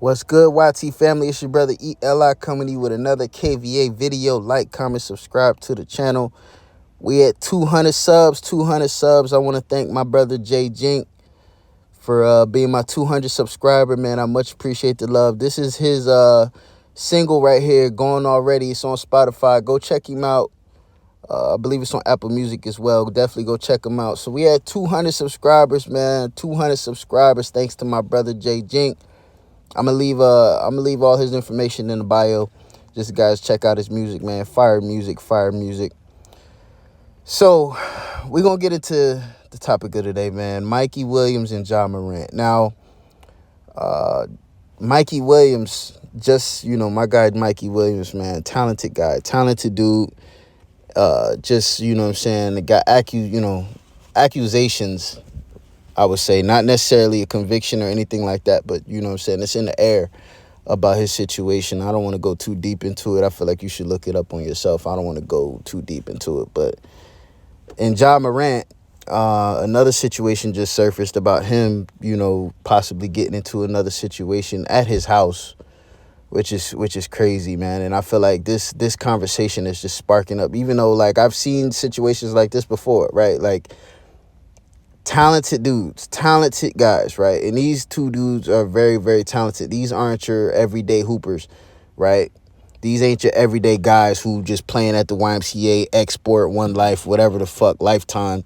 What's good, YT family? It's your brother ELI coming to you with another KVA video. Like, comment, subscribe to the channel. We at 200 subs. I want to thank my brother Jay Jink for being my 200 subscriber, man. I much appreciate the love. This is his single right here, going already. It's on Spotify. Go check him out. I believe it's on Apple Music as well. Definitely go check him out. So we had 200 subscribers, man. 200 subscribers thanks to my brother Jay Jink. I'm gonna leave all his information in the bio. Just guys, check out his music, man. Fire music. So we're gonna get into the topic of the day, man. Mikey Williams and Ja Morant. Now, Mikey Williams, my guy Mikey Williams, man, talented guy, talented dude. Just, what I'm saying, the guy accusations, I would say, not necessarily a conviction or anything like that, but what I'm saying, it's in the air about his situation. I don't want to go too deep into it. I feel like you should look it up on yourself. I don't want to go too deep into it. But in Ja Morant, another situation just surfaced about him, possibly getting into another situation at his house, which is crazy, man. And I feel like this conversation is just sparking up, even though, like, I've seen situations like this before, right? Like, talented dudes, talented guys, right? And these two dudes are very, very talented. These aren't your everyday hoopers, right? These ain't your everyday guys who just playing at the YMCA, Export, One Life, whatever the fuck, Lifetime.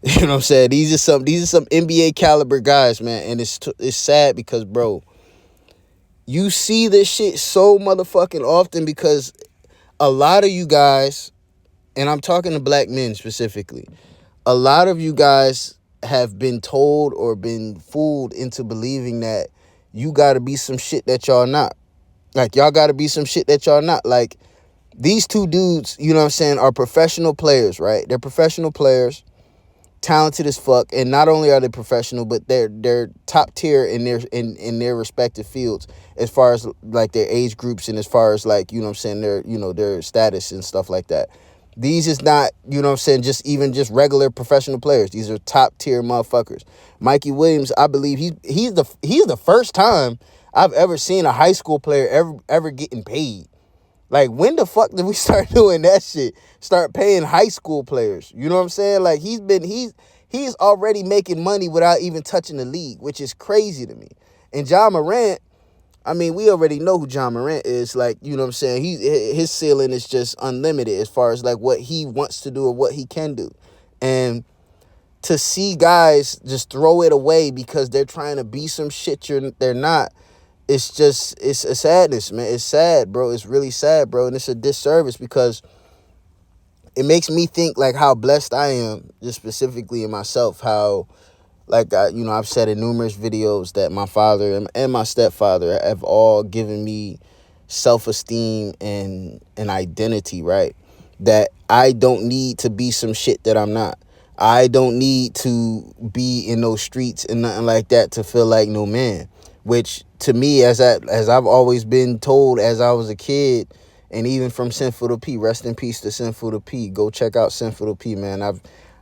You know what I'm saying? These are some NBA caliber guys, man. And it's sad because, bro, you see this shit so motherfucking often because a lot of you guys, and I'm talking to black men specifically, a lot of you guys have been told or been fooled into believing that you got to be some shit that y'all not. Like, y'all got to be some shit that y'all not. Like, these two dudes, are professional players, right? They're professional players, talented as fuck, and not only are they professional, but they're top tier in their respective fields as far as, like, their age groups and as far as, like, their status and stuff like that. These is not, just regular professional players. These are top tier motherfuckers. Mikey Williams, I believe he's the first time I've ever seen a high school player ever getting paid. Like, when the fuck did we start doing that shit? Start paying high school players. You know what I'm saying? Like, he's already making money without even touching the league, which is crazy to me. And Ja Morant, I mean, we already know who Ja Morant is. Like, his ceiling is just unlimited as far as, like, what he wants to do or what he can do. And to see guys just throw it away because they're trying to be some shit they're not, it's a sadness, man. It's sad, bro. It's really sad, bro. And it's a disservice because it makes me think, like, how blessed I am, just specifically in myself, how, like, I've said in numerous videos that my father and my stepfather have all given me self-esteem and an identity, right? That I don't need to be some shit that I'm not. I don't need to be in those streets and nothing like that to feel like no man. Which, to me, as I've always been told as I was a kid, and even from Sinful to P, rest in peace to Sinful to P. Go check out Sinful to P, man.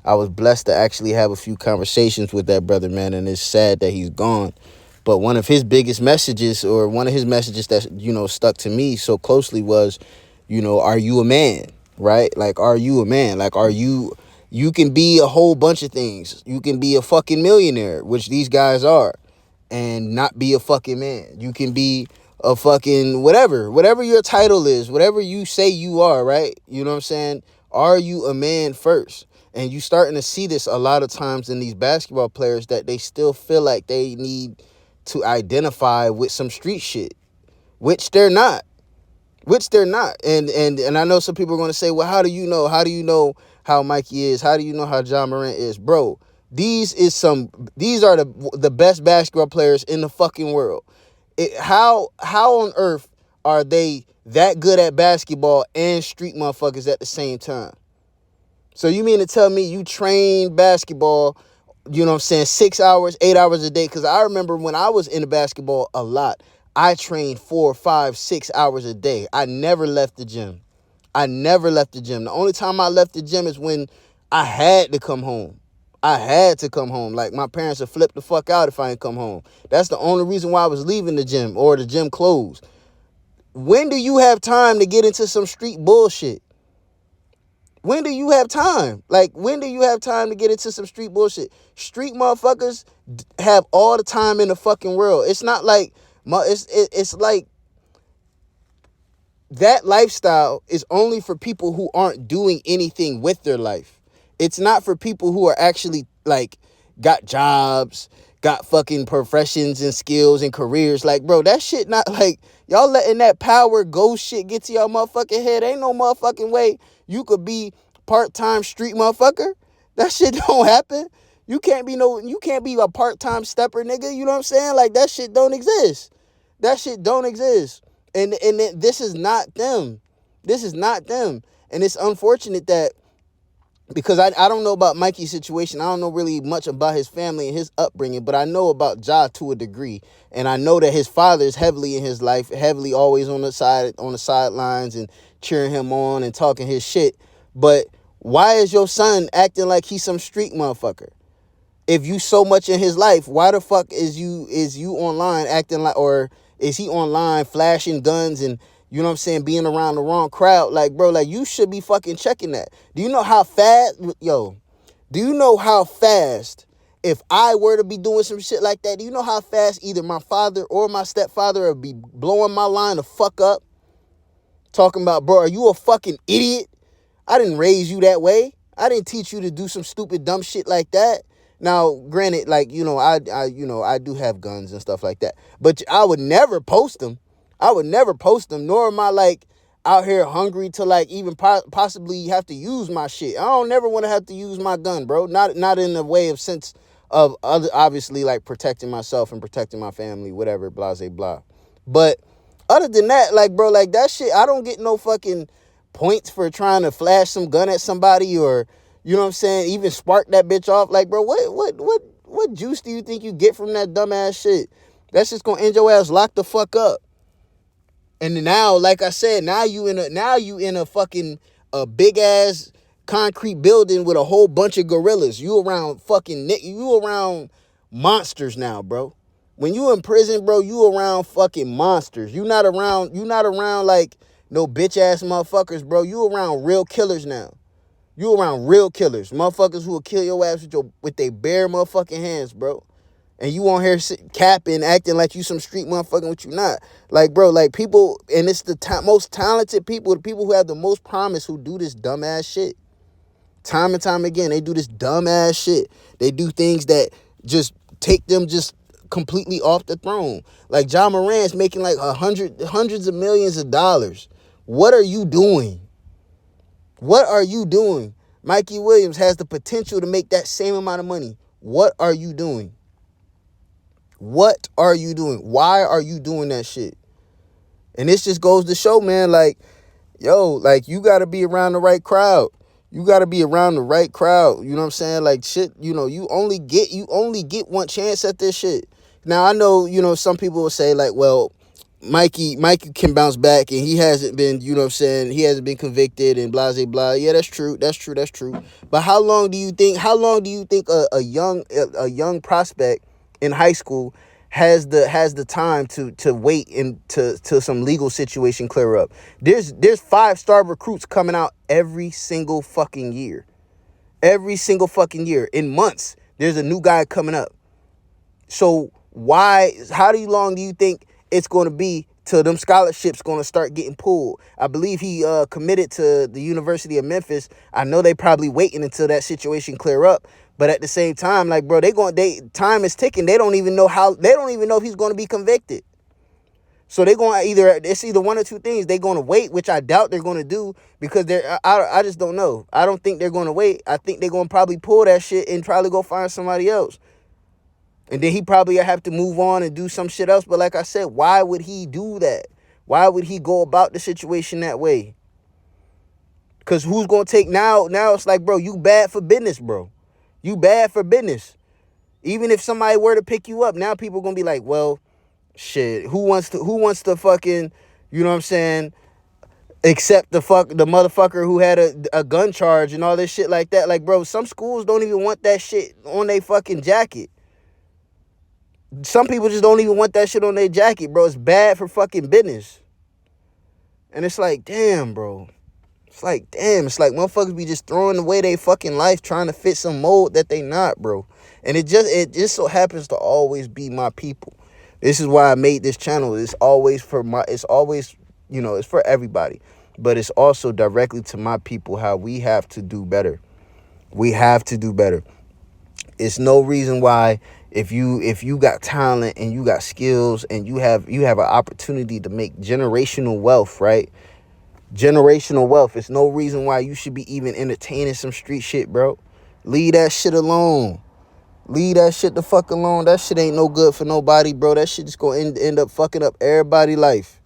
I was blessed to actually have a few conversations with that brother, man, and it's sad that he's gone. But one of his biggest messages, or one of his messages that, stuck to me so closely was, are you a man, right? Like, are you a man? Like, you can be a whole bunch of things. You can be a fucking millionaire, which these guys are, and not be a fucking man. You can be a fucking whatever your title is, whatever you say you are, right? You know what I'm saying? Are you a man first? And you starting to see this a lot of times in these basketball players, that they still feel like they need to identify with some street shit, which they're not. And I know some people are going to say, well, how do you know? How do you know how Mikey is? How do you know how Ja Morant is? Bro, these are the best basketball players in the fucking world. How on earth are they that good at basketball and street motherfuckers at the same time? So you mean to tell me you train basketball, 6 hours, 8 hours a day? Because I remember when I was into basketball a lot, I trained 4, 5, 6 hours a day. I never left the gym. The only time I left the gym is when I had to come home. I had to come home. Like, my parents would flip the fuck out if I didn't come home. That's the only reason why I was leaving the gym or the gym closed. When do you have time to get into some street bullshit? When do you have time? Like, when do you have time to get into some street bullshit? Street motherfuckers have all the time in the fucking world. It's not like, it's like that lifestyle is only for people who aren't doing anything with their life. It's not for people who are actually, like, got jobs, got fucking professions and skills and careers. Like, bro, that shit not, like, y'all letting that power go shit get to y'all motherfucking head. Ain't no motherfucking way you could be part-time street motherfucker. That shit don't happen. You can't be a part-time stepper, nigga. You know what I'm saying? Like, that shit don't exist. That shit don't exist. And this is not them. This is not them. And it's unfortunate that, because I don't know about Mikey's situation. I don't know really much about his family and his upbringing, but I know about Ja to a degree. And I know that his father is heavily in his life, heavily always on the sidelines and cheering him on and talking his shit. But why is your son acting like he's some street motherfucker? If you so much in his life, why the fuck is you online acting like, or is he online flashing guns and, you know what I'm saying, being around the wrong crowd? Like, bro, like, you should be fucking checking that. Do you know how fast, if I were to be doing some shit like that, do you know how fast either my father or my stepfather would be blowing my line the fuck up? Talking about, bro, are you a fucking idiot? I didn't raise you that way. I didn't teach you to do some stupid dumb shit like that. Now, granted, like, I do have guns and stuff like that, but I would never post them. Nor am I, like, out here hungry to, like, even possibly have to use my shit. I don't never want to have to use my gun, bro. Not in the way of sense of other, obviously, like, protecting myself and protecting my family, whatever, blah, blah, blah. But other than that, like, bro, like, that shit, I don't get no fucking points for trying to flash some gun at somebody, or, you know what I'm saying, even spark that bitch off. Like, bro, what juice do you think you get from that dumbass shit? That's just gonna end your ass locked the fuck up. And now, like I said, now you in a fucking a big ass concrete building with a whole bunch of gorillas. You around monsters now, bro. When you in prison, bro, you around fucking monsters. You not around like no bitch ass motherfuckers, bro. You around real killers now. You around real killers. Motherfuckers who will kill your ass with their bare motherfucking hands, bro. And you on here capping, acting like you some street motherfucking, what you not. Like, bro, like, people, and it's the most talented people, the people who have the most promise, who do this dumbass shit. Time and time again, they do this dumbass shit. They do things that just take them just completely off the throne. Like, Ja Morant's making like hundreds of millions of dollars. What are you doing? What are you doing? Mikey Williams has the potential to make that same amount of money. What are you doing? What are you doing? Why are you doing that shit? And this just goes to show, man, like, yo, like, you got to be around the right crowd. You got to be around the right crowd. You know what I'm saying? Like, shit, you know, you only get one chance at this shit. Now, I know, you know, some people will say, like, well, Mikey can bounce back and he hasn't been, you know what I'm saying, he hasn't been convicted and blah, blah, blah. Yeah, that's true. But how long do you think a young prospect in high school has the time to wait and to some legal situation clear up? There's 5-star recruits coming out every single fucking year. In months, there's a new guy coming up. So how long do you think it's going to be till them scholarships going to start getting pulled? I believe he committed to the University of Memphis. I know they probably waiting until that situation clear up. But at the same time, like, bro, time is ticking. They don't even know if he's going to be convicted. So they're going to it's either one or two things. They're going to wait, which I doubt they're going to do, because I just don't know. I don't think they're going to wait. I think they're going to probably pull that shit and probably go find somebody else. And then he probably have to move on and do some shit else. But like I said, why would he do that? Why would he go about the situation that way? Because who's going to take now? Now it's like, bro, you bad for business, bro. You bad for business. Even if somebody were to pick you up, now people are going to be like, well, shit, who wants to fucking, you know what I'm saying, Except the motherfucker who had a gun charge and all this shit like that. Like, bro, some schools don't even want that shit on their fucking jacket. Some people just don't even want that shit on their jacket, bro. It's bad for fucking business. And it's like, damn, bro. It's like, damn. It's like motherfuckers be just throwing away their fucking life trying to fit some mold that they not, bro. And it just so happens to always be my people. This is why I made this channel. It's always, it's for everybody. But it's also directly to my people how we have to do better. We have to do better. It's no reason why if you got talent and you got skills and you have an opportunity to make generational wealth, right? Generational wealth. It's no reason why you should be even entertaining some street shit, bro. Leave that shit alone. Leave that shit the fuck alone. That shit ain't no good for nobody, bro. That shit just gonna end up fucking up everybody's life.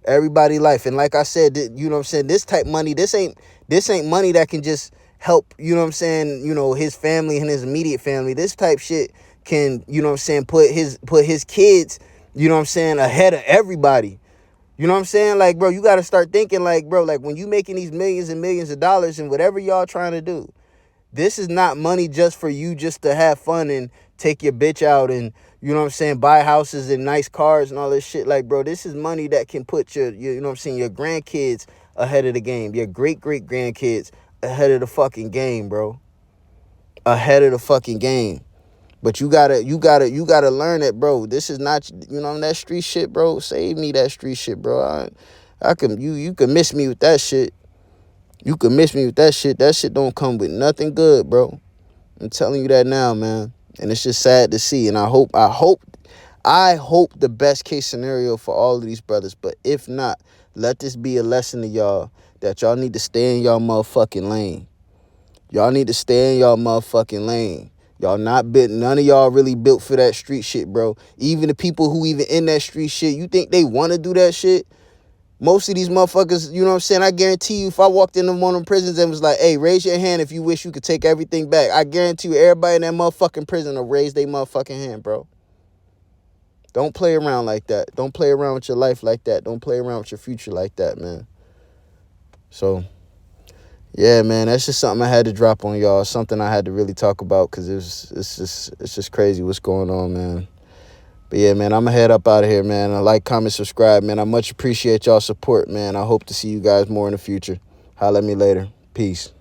Everybody life. And like I said, you know what I'm saying, this type money, this ain't money that can just help, you know what I'm saying, his family and his immediate family. This type shit can, you know what I'm saying, put his kids, you know what I'm saying, ahead of everybody. You know what I'm saying? Like, bro, you got to start thinking like, bro, like when you making these millions and millions of dollars and whatever y'all trying to do, this is not money just for you just to have fun and take your bitch out and, you know what I'm saying, buy houses and nice cars and all this shit. Like, bro, this is money that can put your you know what I'm saying, your grandkids ahead of the game. Your great-great-grandkids ahead of the fucking game, bro. Ahead of the fucking game. But you gotta learn that, bro. This is not, that street shit, bro. Save me that street shit, bro. You can miss me with that shit. You can miss me with that shit. That shit don't come with nothing good, bro. I'm telling you that now, man. And it's just sad to see. And I hope the best case scenario for all of these brothers. But if not, let this be a lesson to y'all that y'all need to stay in y'all motherfucking lane. Y'all need to stay in y'all motherfucking lane. Y'all not built, none of y'all really built for that street shit, bro. Even the people who even in that street shit, you think they want to do that shit? Most of these motherfuckers, you know what I'm saying? I guarantee you, if I walked into one of them prisons and was like, hey, raise your hand if you wish you could take everything back, I guarantee you everybody in that motherfucking prison will raise their motherfucking hand, bro. Don't play around like that. Don't play around with your life like that. Don't play around with your future like that, man. So, yeah, man, that's just something I had to drop on y'all. Something I had to really talk about because it's just crazy what's going on, man. But yeah, man, I'm going to head up out of here, man. Like, comment, subscribe, man. I much appreciate y'all support, man. I hope to see you guys more in the future. Holla at me later. Peace.